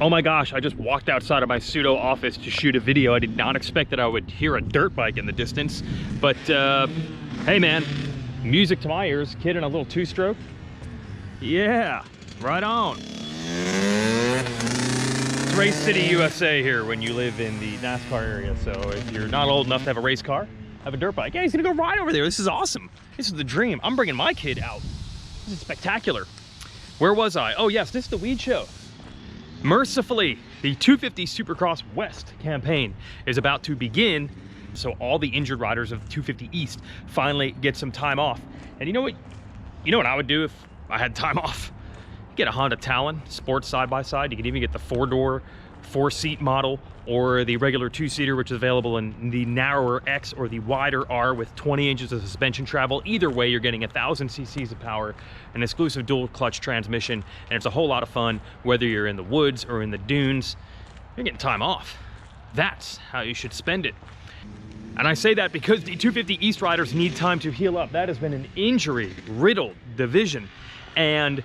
Oh my gosh, I just walked outside of my pseudo office to shoot a video. I did not expect that I would hear a dirt bike in the distance. But hey man, music to my ears. Kid in a little two-stroke. Yeah, right on. It's Race City, USA here when you live in the NASCAR area. So if you're not old enough to have a race car, have a dirt bike. Yeah, he's gonna go ride over there. This is awesome. This is the dream. I'm bringing my kid out. This is spectacular. Where was I? Oh yes, this is the Weege Show. Mercifully, the 250 Supercross West campaign is about to begin, so all the injured riders of 250 East finally get some time off. And you know what? You know what I would do if I had time off? Get a Honda Talon, sports side-by-side. You can even get the four-door, four-seat model, or the regular two-seater, which is available in the narrower X or the wider R with 20 inches of suspension travel. Either way, you're getting 1,000 cc's of power, an exclusive dual clutch transmission, and it's a whole lot of fun, whether you're in the woods or in the dunes. You're getting time off. That's how you should spend it. And I say that because the 250 East riders need time to heal up. That has been an injury-riddled division. And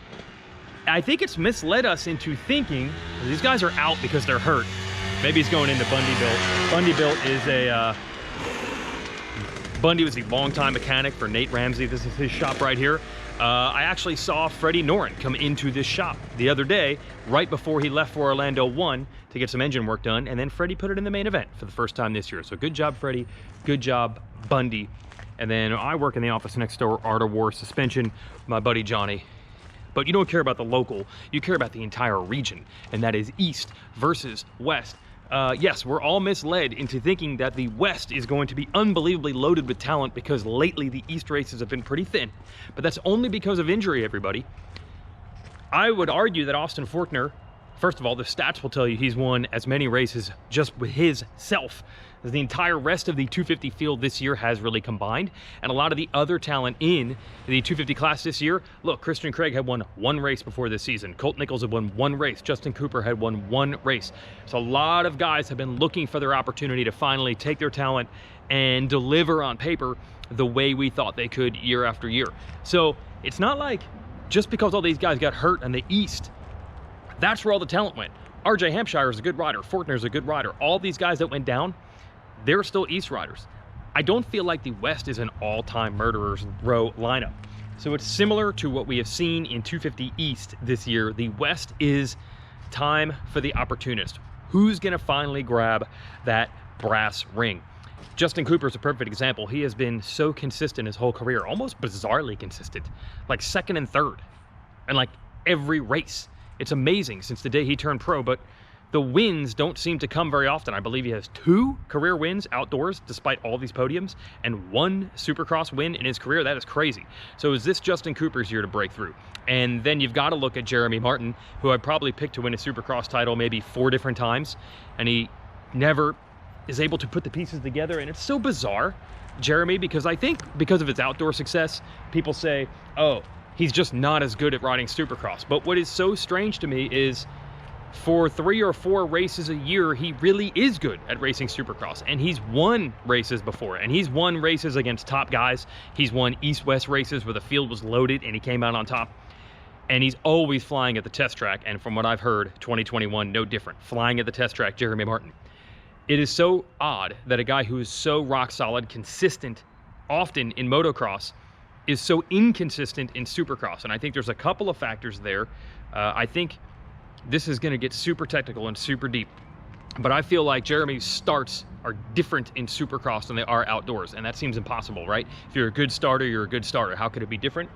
I think it's misled us into thinking these guys are out because they're hurt. Maybe he's going into Bundybuilt. Bundybuilt is a, Bundy was a longtime mechanic for Nate Ramsey. This is his shop right here. I actually saw Freddie Noren come into this shop the other day, right before he left for Orlando 1 to get some engine work done, and then Freddie put it in the main event for the first time this year. So good job, Freddie. Good job, Bundy. And then I work in the office next door, Art of War Suspension, my buddy Johnny. But you don't care about the local, you care about the entire region, and that is East versus West. Yes, we're all misled into thinking that the West is going to be unbelievably loaded with talent because lately the East races have been pretty thin. But that's only because of injury, everybody. I would argue that Austin Forkner, first of all, the stats will tell you he's won as many races just with his self as the entire rest of the 250 field this year has really combined. And a lot of the other talent in the 250 class this year, look, Christian Craig had won one race before this season. Colt Nichols had won one race. Justin Cooper had won one race. So a lot of guys have been looking for their opportunity to finally take their talent and deliver on paper the way we thought they could year after year. So it's not like just because all these guys got hurt in the East, that's where all the talent went. RJ Hampshire is a good rider. Forkner is a good rider. All these guys that went down, they're still East riders. I don't feel like the West is an all-time murderers row lineup. So it's similar to what we have seen in 250 East this year. The West is time for the opportunist. Who's gonna finally grab that brass ring? Justin Cooper is a perfect example. He has been so consistent his whole career, almost bizarrely consistent, like second and third, and like every race. It's amazing since the day he turned pro, but the wins don't seem to come very often. I believe he has 2 career wins outdoors despite all these podiums and 1 Supercross win in his career. That is crazy. So is this Justin Cooper's year to break through? And then you've got to look at Jeremy Martin, who I probably picked to win a Supercross title maybe 4 different times, and he never is able to put the pieces together. And it's so bizarre, Jeremy, because I think because of his outdoor success, people say, oh, he's just not as good at riding Supercross. But what is so strange to me is for 3 or 4 races a year, he really is good at racing Supercross. And he's won races before, and he's won races against top guys. He's won East-West races where the field was loaded and he came out on top. And he's always flying at the test track. And from what I've heard, 2021, no different. Flying at the test track, Jeremy Martin. It is so odd that a guy who is so rock solid, consistent, often in motocross, is so inconsistent in Supercross. And I think there's a couple of factors there. I think this is going to get super technical and super deep, but I feel like Jeremy's starts are different in Supercross than they are outdoors, and that seems impossible, right? If you're a good starter, you're a good starter. How could it be different?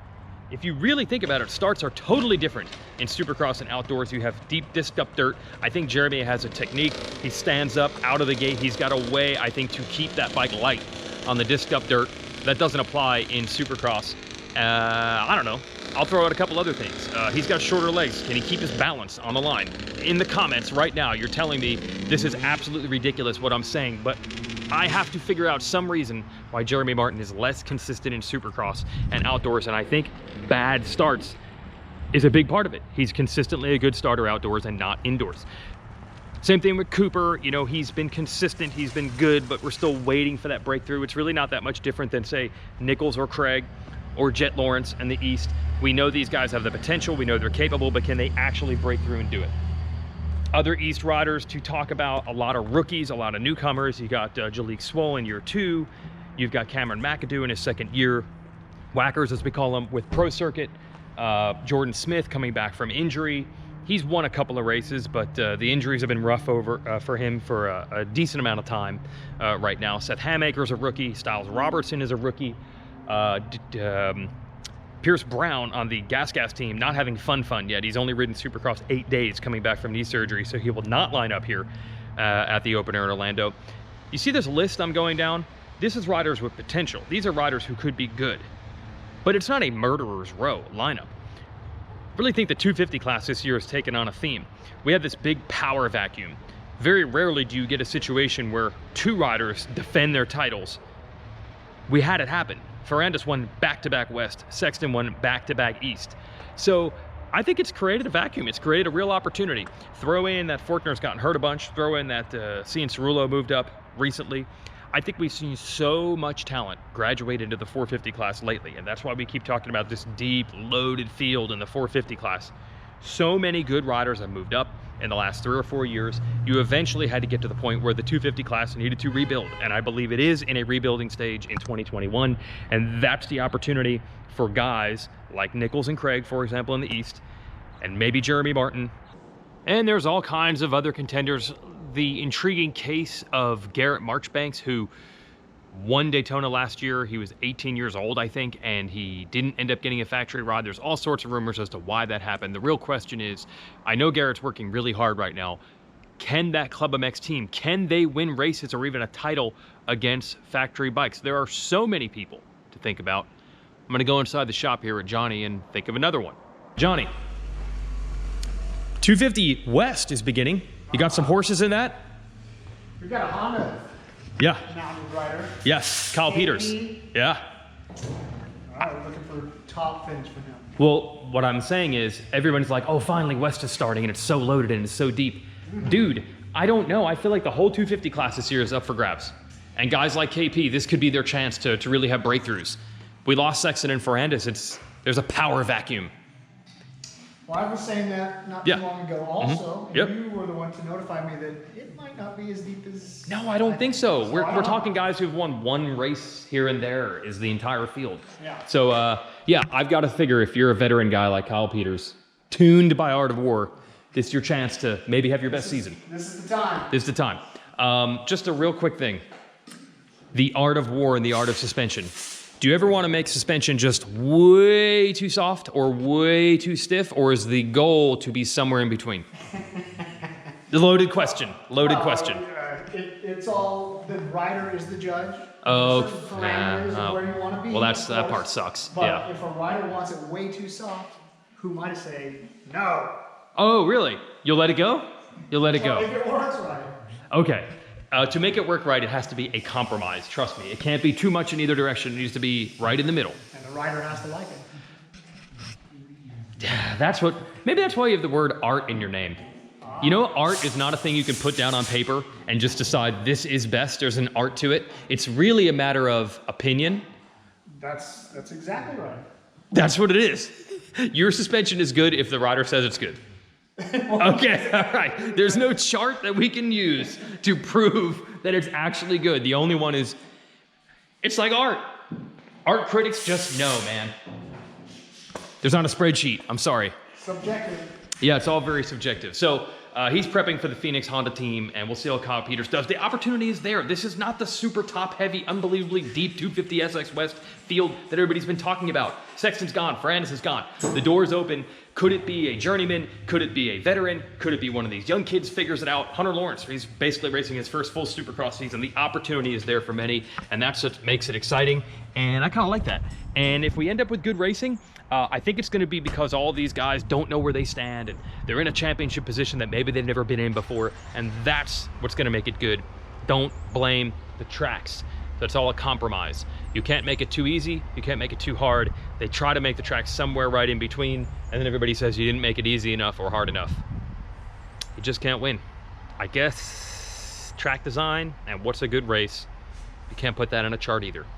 If you really think about it, starts are totally different in Supercross and outdoors. You have deep disc up dirt. I think Jeremy has a technique. He stands up out of the gate. He's got a way, I think, to keep that bike light on the disc up dirt. That doesn't apply in Supercross. I don't know. I'll throw out a couple other things. He's got shorter legs. Can he keep his balance on the line? In the comments right now, you're telling me this is absolutely ridiculous what I'm saying, but I have to figure out some reason why Jeremy Martin is less consistent in Supercross and outdoors, and I think bad starts is a big part of it. He's consistently a good starter outdoors and not indoors. Same thing with Cooper. You know, he's been consistent, he's been good, but we're still waiting for that breakthrough. It's really not that much different than, say, Nichols or Craig or Jet Lawrence in the East. We know these guys have the potential, we know they're capable, but can they actually break through and do it? Other East riders to talk about, a lot of rookies, a lot of newcomers. You got Jalik Swoll in year 2. You've got Cameron McAdoo in his 2nd year. Whackers, as we call them, with Pro Circuit. Jordan Smith coming back from injury. He's won a couple of races, but the injuries have been rough for him for a decent amount of time right now. Seth Hamaker's a rookie. Styles Robertson is a rookie. Pierce Brown on the Gas team, not having fun yet. He's only ridden Supercross 8 days coming back from knee surgery, so he will not line up here at the opener in Orlando. You see this list I'm going down? This is riders with potential. These are riders who could be good, but it's not a murderer's row lineup. I really think the 250 class this year has taken on a theme. We have this big power vacuum. Very rarely do you get a situation where 2 riders defend their titles. We had it happen. Ferrandis won back-to-back West. Sexton won back-to-back East. So I think it's created a vacuum. It's created a real opportunity. Throw in that Fortner's gotten hurt a bunch. Throw in that Cian Cerullo moved up recently. I think we've seen so much talent graduate into the 450 class lately, and that's why we keep talking about this deep, loaded field in the 450 class. So many good riders have moved up in the last 3 or 4 years. You eventually had to get to the point where the 250 class needed to rebuild, and I believe it is in a rebuilding stage in 2021, and that's the opportunity for guys like Nichols and Craig, for example, in the East, and maybe Jeremy Martin. And there's all kinds of other contenders. The intriguing case of Garrett Marchbanks, who won Daytona last year. He was 18 years old, I think, and he didn't end up getting a factory rod. There's all sorts of rumors as to why that happened. The real question is, I know Garrett's working really hard right now. Can that Club MX team, can they win races or even a title against factory bikes? There are so many people to think about. I'm gonna go inside the shop here at Johnny and think of another one. Johnny, 250 West is beginning. You got some horses in that? We got a Honda. Yeah. Mounted rider. Yes, Kyle Peters. Yeah. All right, we're looking for top finish for him. Well, what I'm saying is, everyone's like, oh, finally West is starting and it's so loaded and it's so deep. Dude, I don't know. I feel like the whole 250 class this year is up for grabs. And guys like KP, this could be their chance to really have breakthroughs. We lost Sexton and Ferrandis. There's a power vacuum. Well, I was saying that not too long ago also, and Yep. you were the one to notify me that it might not be as deep as... No, I don't think so. We're talking guys who've won 1 race here and there is the entire field. Yeah. So, yeah, I've got to figure if you're a veteran guy like Kyle Peters, tuned by Art of War, this is your chance to maybe have your best season. This is the time. This is the time. Just a real quick thing. The Art of War and the Art of Suspension. Do you ever want to make suspension just way too soft or way too stiff, or is the goal to be somewhere in between? The loaded question. Loaded question. It's all, the rider is the judge. Oh, Parameters of where you want to be. well, that part sucks. But Yeah. if a rider wants it way too soft, who might say no? Oh, really? You'll let it go? You'll let it go. If it works right. Okay. To make it work right, it has to be a compromise. Trust me. It can't be too much in either direction. It needs to be right in the middle. And the rider has to like it. Maybe that's why you have the word art in your name. You know, art is not a thing you can put down on paper and just decide this is best. There's an art to it. It's really a matter of opinion. That's exactly right. That's what it is. Your suspension is good if the rider says it's good. Okay, all right. There's no chart that we can use to prove that it's actually good. The only one is, it's like art. Art critics just know, man. There's not a spreadsheet. I'm sorry. Subjective. Yeah, it's all very subjective. So he's prepping for the Phoenix Honda team, and we'll see how Kyle Peters does. The opportunity is there. This is not the super top-heavy, unbelievably deep 250 SX West field that everybody's been talking about. Sexton's gone. Ferrandis is gone. The door's open. Could it be a journeyman? Could it be a veteran? Could it be one of these young kids figures it out? Hunter Lawrence, he's basically racing his first full Supercross season. The opportunity is there for many, and that's what makes it exciting, and I kind of like that. And if we end up with good racing, I think it's going to be because all these guys don't know where they stand, and they're in a championship position that maybe they've never been in before, and that's what's going to make it good. Don't blame the tracks. That's all a compromise. You can't make it too easy. You can't make it too hard. They try to make the track somewhere right in between, and then everybody says you didn't make it easy enough or hard enough. You just can't win. I guess track design and what's a good race, you can't put that in a chart either.